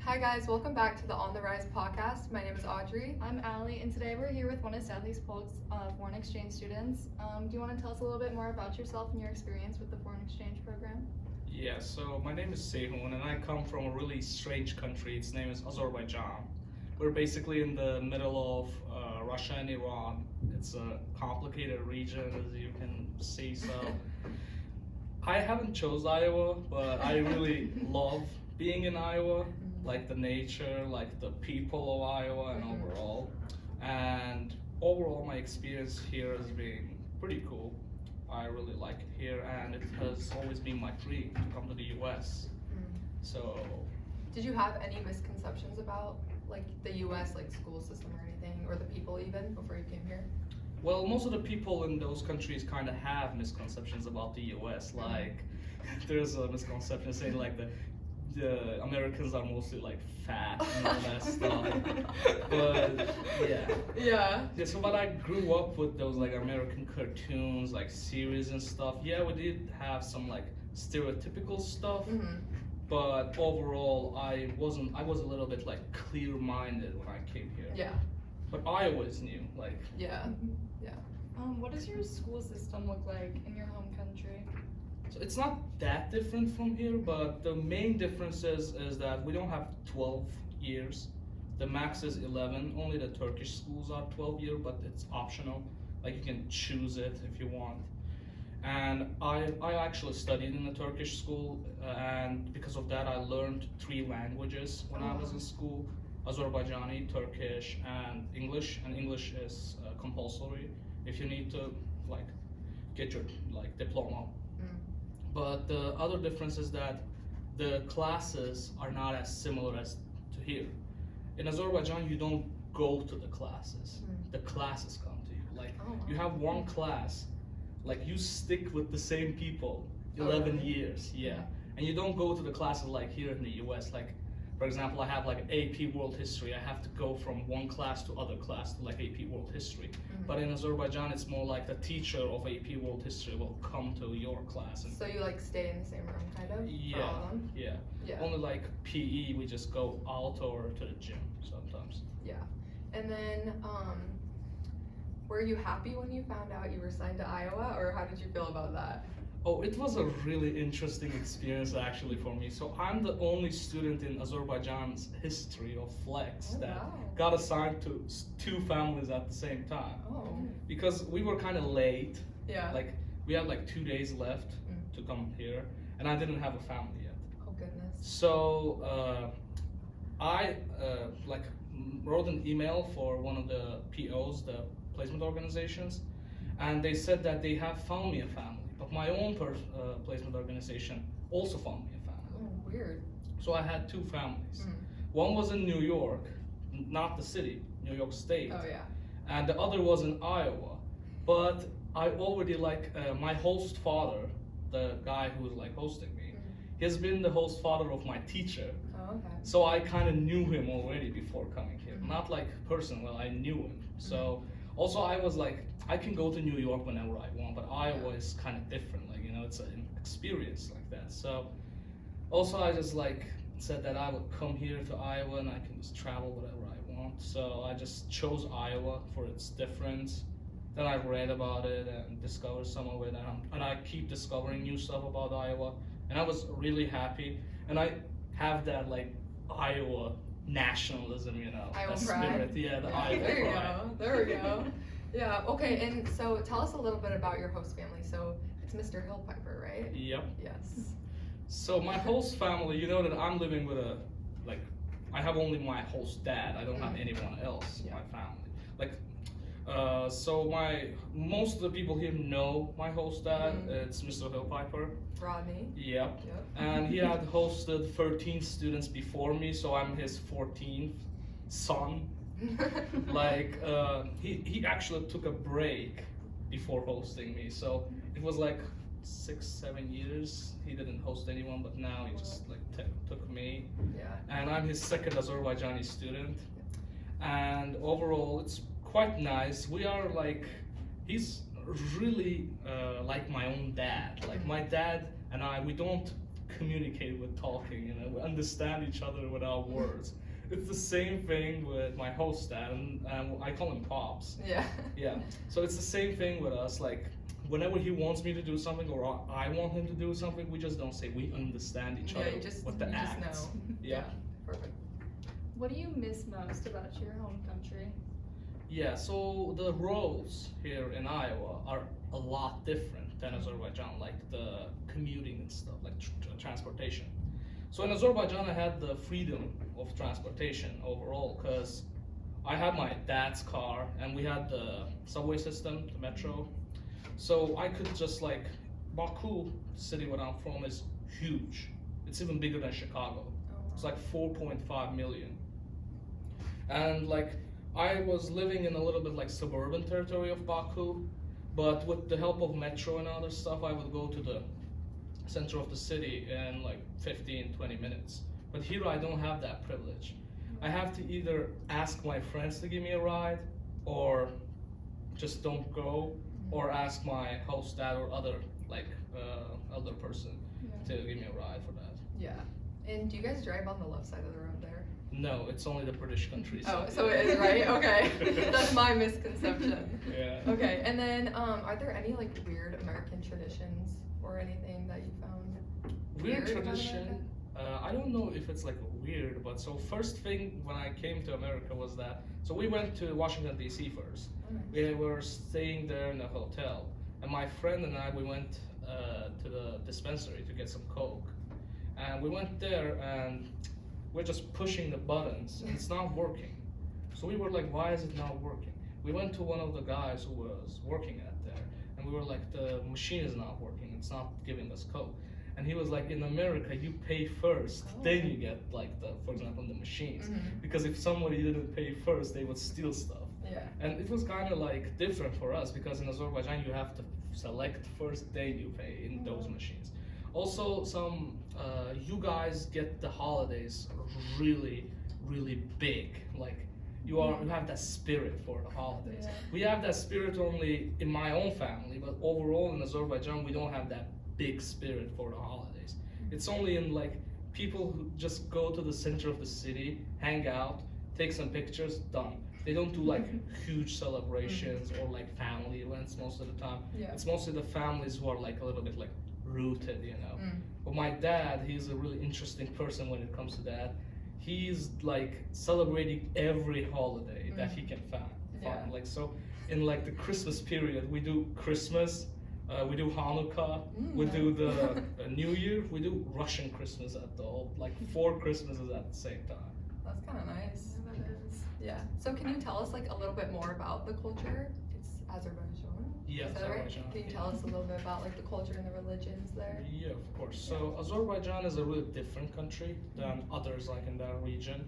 Hi guys, welcome back to the On the Rise podcast. My name is Audrey. I'm Allie, and today we're here with one of Southeast Polk's foreign exchange students. Do you want to tell us a little bit more about yourself and your experience with the foreign exchange program? Yeah, so my name is Seyhuni and I come from a really strange country. Its name is Azerbaijan. We're basically in the middle of Russia and Iran. It's a complicated region, as you can see. So I haven't chose Iowa, but I really love being in Iowa, like the nature, like the people of Iowa, and overall my experience here has been pretty cool. I really like it here, and it has always been my dream to come to the US. So, Did you have any misconceptions about like the US, like school system or anything, or the people even before you came here? well, most of the people in those countries kind of have misconceptions about the US. Like, there's a misconception saying like the Americans are mostly like fat and all that stuff. But Yeah. so but I grew up with those like American cartoons, like series and stuff. Yeah, we did have some like stereotypical stuff, but overall I was a little bit like clear-minded when I came here. Yeah. But Iowa is new, like Yeah. What does your school system look like in your home country? so it's not that different from here, but the main difference is that we don't have 12 years. The max is 11. Only the Turkish schools are 12 year, but it's optional. Like you can choose it if you want. And I actually studied in a Turkish school, and because of that I learned 3 languages when I was in school: Azerbaijani, Turkish, and English. And English is compulsory if you need to like get your like diploma. But the other difference is that the classes are not as similar as to here. In Azerbaijan, you don't go to the classes. The classes come to you. Like you have one class, like you stick with the same people 11 years, yeah. And you don't go to the classes like here in the US. Like, for example, I have like AP World History. I have to go from one class to other class to like AP World History. But in Azerbaijan, it's more like the teacher of AP World History will come to your class. And So you like stay in the same room, kind of? For all of them? yeah. Only like PE, we just go out or to the gym sometimes. Yeah. And then, were you happy when you found out you were signed to Iowa, or how did you feel about that? Oh, it was a really interesting experience actually for me. So I'm the only student in Azerbaijan's history of Flex that got assigned to 2 families at the same time. Because we were kind of late. Yeah. Like we had like 2 days left to come here, and I didn't have a family yet. Oh goodness. So I like wrote an email for one of the POs, the placement organizations, and they said that they have found me a family. But my own placement organization also found me a family. Oh, weird. So I had 2 families. One was in New York, not the city, New York State. Oh yeah. And the other was in Iowa. But I already like my host father, the guy who was like hosting me, he's been the host father of my teacher. Oh, okay. So I kind of knew him already before coming here. Not like personally, I knew him. So also I was like, I can go to New York whenever I want, but Iowa is kind of different. Like, you know, it's an experience like that. So also I just like said that I would come here to Iowa and I can just travel whatever I want. So I just chose Iowa for its difference. Then I read about it and discovered some of it, and I keep discovering new stuff about Iowa. And I was really happy. And I have that like Iowa nationalism, you know, Iowa that pride. spirit. Yeah, the Iowa There you pride. go. There we go. Yeah. Okay. And so tell us a little bit about your host family. So it's Mr. Hillpiper, right? Yep. Yes. So my host family, you know that I'm living with I have only my host dad. I don't have anyone else in my family. Like, so most of the people here know my host dad. It's Mr. Hillpiper. Rodney. Yep. And he had hosted 13 students before me, so I'm his 14th son. Like, he actually took a break before hosting me, so it was like 6-7 years he didn't host anyone, but now he just like took me. Yeah. And I'm his second Azerbaijani student, and overall it's quite nice. We are like, he's really like my own dad. Like my dad and I, we don't communicate with talking, you know, we understand each other without words. It's the same thing with my host dad, and I call him Pops. Yeah. Yeah, so it's the same thing with us, like, whenever he wants me to do something or I want him to do something, we just don't say, we understand each other you just with the you acts. just know. Yeah. Perfect. What do you miss most about your home country? Yeah, so the roads here in Iowa are a lot different than Azerbaijan, like the commuting and stuff, like transportation. So in Azerbaijan, I had the freedom of transportation overall, because I had my dad's car and we had the subway system, the metro. So I could just like, Baku, the city where I'm from, is huge. It's even bigger than Chicago. It's like 4.5 million. And like, I was living in a little bit like suburban territory of Baku, but with the help of metro and other stuff, I would go to the center of the city in like 15, 20 minutes. But here I don't have that privilege. I have to either ask my friends to give me a ride, or just don't go, or ask my host dad or other like elder person to give me a ride for that. Yeah. And do you guys drive on the left side of the road there? No, it's only the British countryside. Oh, so it is, right? Okay. That's my misconception. Yeah. Okay, and then are there any like weird American traditions or anything that you found Weird about tradition. America? I don't know if it's like weird, but so first thing when I came to America was that, so we went to Washington DC first. Oh, nice. We were staying there in a hotel, and my friend and I, we went to the dispensary to get some Coke. And we went there and we're just pushing the buttons and it's not working. So we were like, why is it not working? We went to one of the guys who was working at there and we were like, the machine is not working, it's not giving us Coke. And he was like, in America, you pay first, then you get like the, for example, the machines. Because if somebody didn't pay first, they would steal stuff. Yeah. And it was kind of like different for us because in Azerbaijan, you have to select first, then you pay in those machines. Also, you guys get the holidays really, really big. Like you have that spirit for the holidays. Yeah. We have that spirit only in my own family, but overall in Azerbaijan, we don't have that big spirit for the holidays. It's only in like people who just go to the center of the city, hang out, take some pictures, done. They don't do like huge celebrations or like family events most of the time. Yeah. It's mostly the families who are like a little bit like rooted, you know. But my dad, he's a really interesting person when it comes to that. He's like celebrating every holiday that he can find. Yeah. Like so, in like the Christmas period, we do Christmas, we do Hanukkah, we do the New Year, we do Russian Christmas at the like 4 Christmases at the same time. That's kind of nice. Yeah, that is. Yeah. So can you tell us like a little bit more about the culture? It's Azerbaijan. Yeah, Is that right? Azerbaijan. Can you tell us a little bit about like the culture and the religions there? Yeah, of course. So Azerbaijan is a really different country than others like in that region,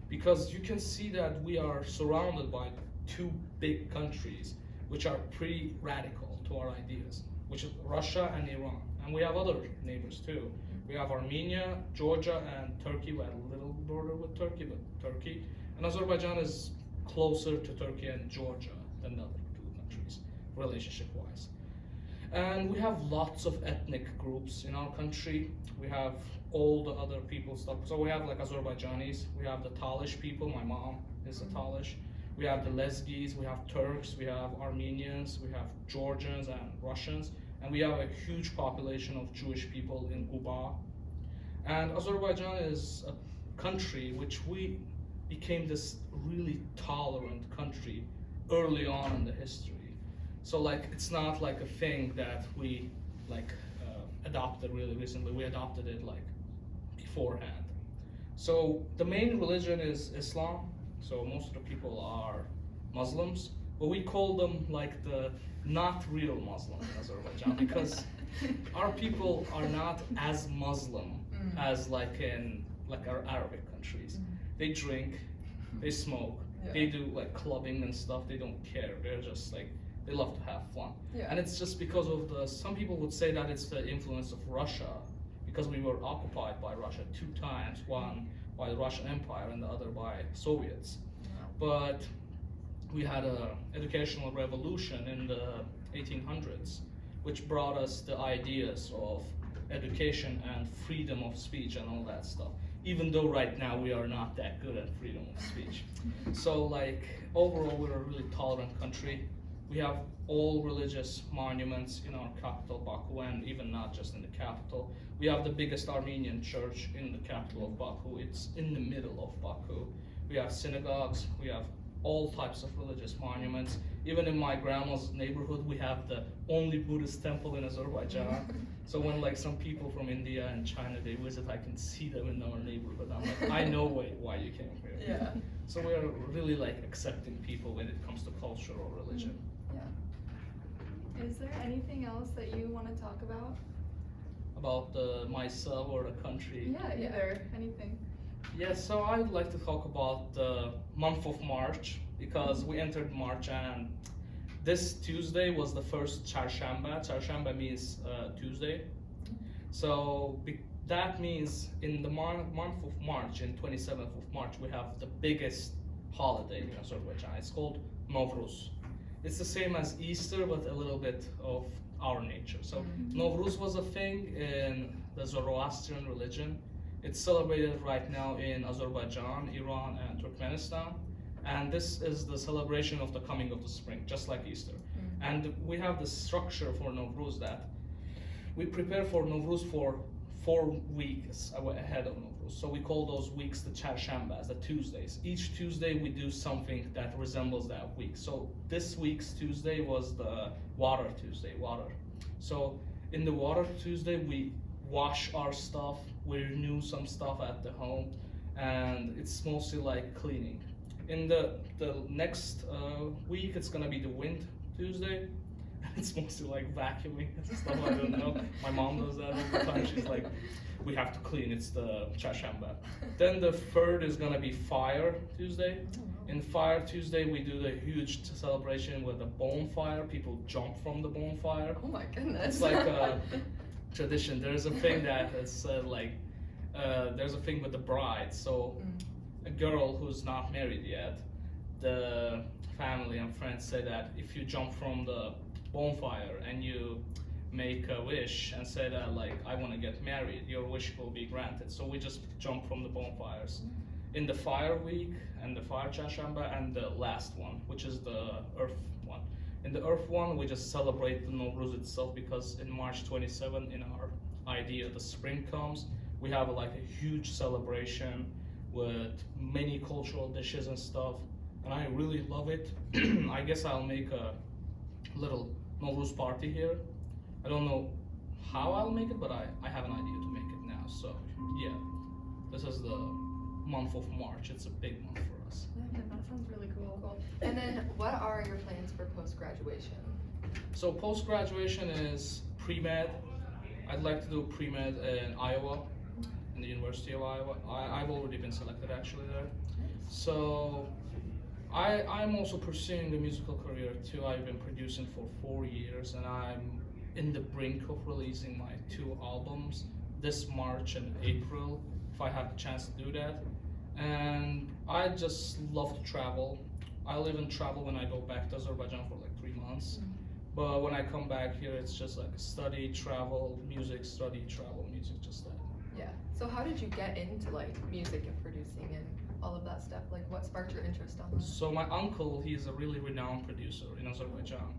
because you can see that we are surrounded by 2 big countries which are pretty radical to our ideas, which is Russia and Iran. And we have other neighbors too. We have Armenia, Georgia, and Turkey. We have a little border with Turkey, but Turkey. And Azerbaijan is closer to Turkey and Georgia than the other 2 countries, relationship-wise. And we have lots of ethnic groups in our country. We have all the other people stuff. So we have like Azerbaijanis, we have the Talish people, my mom is a Talish. We have the Lezgis, we have Turks, we have Armenians, we have Georgians and Russians. And we have a huge population of Jewish people in Uba. And Azerbaijan is a country which we became this really tolerant country early on in the history. So like, it's not like a thing that we like adopted really recently. We adopted it like beforehand. So the main religion is Islam. So most of the people are Muslims, but we call them like the not real Muslim in Azerbaijan because our people are not as Muslim as like in like our Arabic countries. They drink, they smoke, they do like clubbing and stuff. They don't care. They're just like, they love to have fun. Yeah. And it's just because of some people would say that it's the influence of Russia, because we were occupied by Russia 2 times, one by the Russian Empire and the other by Soviets. But we had an educational revolution in the 1800s, which brought us the ideas of education and freedom of speech and all that stuff. Even though right now we are not that good at freedom of speech. So like overall we're a really tolerant country. We have all religious monuments in our capital Baku, and even not just in the capital. We have the biggest Armenian church in the capital of Baku. It's in the middle of Baku. We have synagogues, we have all types of religious monuments. Even in my grandma's neighborhood, we have the only Buddhist temple in Azerbaijan. So when like some people from India and China, they visit, I can see them in our neighborhood. I'm like, I know why you came here. Yeah. So we are really like accepting people when it comes to culture or religion. Is there anything else that you want to talk about? About myself or the country? Yeah, either. Anything. Yes, so I'd like to talk about the month of March, because we entered March and this Tuesday was the first Çarşamba. Çarşamba means Tuesday. So that means in the month of March, in 27th of March, we have the biggest holiday in Azerbaijan. It's called Novruz. It's the same as Easter, but a little bit of our nature. So Novruz was a thing in the Zoroastrian religion. It's celebrated right now in Azerbaijan, Iran, and Turkmenistan. And this is the celebration of the coming of the spring, just like Easter. And we have the structure for Novruz that we prepare for Novruz for 4 weeks ahead of Novruz. So we call those weeks the Çarşambas, the Tuesdays. Each Tuesday we do something that resembles that week. So this week's Tuesday was the Water Tuesday, water. So in the Water Tuesday we wash our stuff, we renew some stuff at the home, and it's mostly like cleaning. In the next week it's gonna be the Wind Tuesday. It's mostly like vacuuming and stuff, I don't know. My mom does that all the time. She's like, we have to clean, it's the Çarşamba. Then the third is gonna be Fire Tuesday. In Fire Tuesday, we do the huge celebration with a bonfire. People jump from the bonfire. Oh my goodness. It's like a tradition. There's a thing that it's there's a thing with the bride. So a girl who's not married yet, the family and friends say that if you jump from the bonfire and you make a wish and say that like I want to get married, your wish will be granted. So we just jump from the bonfires in the Fire Week and the Fire Çarşamba, and the last one, which is the Earth one. In the Earth one, we just celebrate the Novruz itself, because in March 27, in our idea, the spring comes. We have like a huge celebration with many cultural dishes and stuff, and I really love it. I guess I'll make a little Novruz party here. I don't know how I'll make it, but I have an idea to make it now. So yeah, this is the month of March. It's a big month for us. Yeah, that sounds really cool. And then what are your plans for post-graduation? So post-graduation is pre-med. I'd like to do pre-med in Iowa, in the University of Iowa. I've already been selected actually there. So I'm also pursuing a musical career too. I've been producing for 4 years, and I'm in the brink of releasing my 2 albums this March and April, if I have the chance to do that. And I just love to travel. I live and travel when I go back to Azerbaijan for like 3 months. But when I come back here, it's just like study, travel, music, study, travel, music, just that. Yeah. So how did you get into like music and producing and all of that stuff? Like what sparked your interest on that? So my uncle, he's a really renowned producer in Azerbaijan.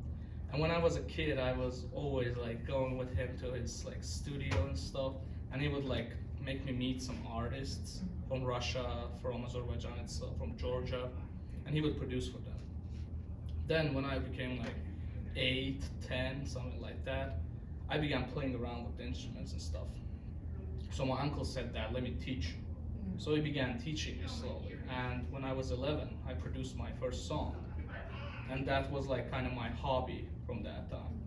And when I was a kid, I was always like going with him to his like studio and stuff. And he would like make me meet some artists from Russia, from Azerbaijan itself, from Georgia. And he would produce for them. Then when I became like 8, 10, something like that, I began playing around with the instruments and stuff. So my uncle said that, let me teach you. So he began teaching me slowly. And when I was 11, I produced my first song. And that was like kind of my hobby from that time.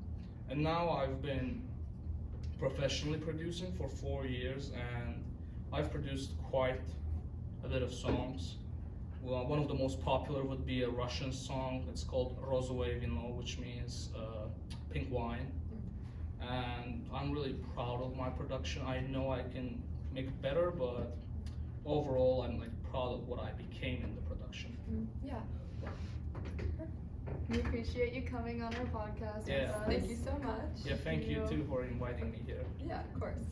And now I've been professionally producing for 4 years, and I've produced quite a bit of songs. Well, one of the most popular would be a Russian song. It's called Rozovое Vino, which means pink wine. And I'm really proud of my production. I know I can make it better, but overall I'm like proud of what I became in the production. Yeah. We appreciate you coming on our podcast Yeah. with us. Thank you so much. Yeah, thank you you. too for inviting me here. Yeah, of course.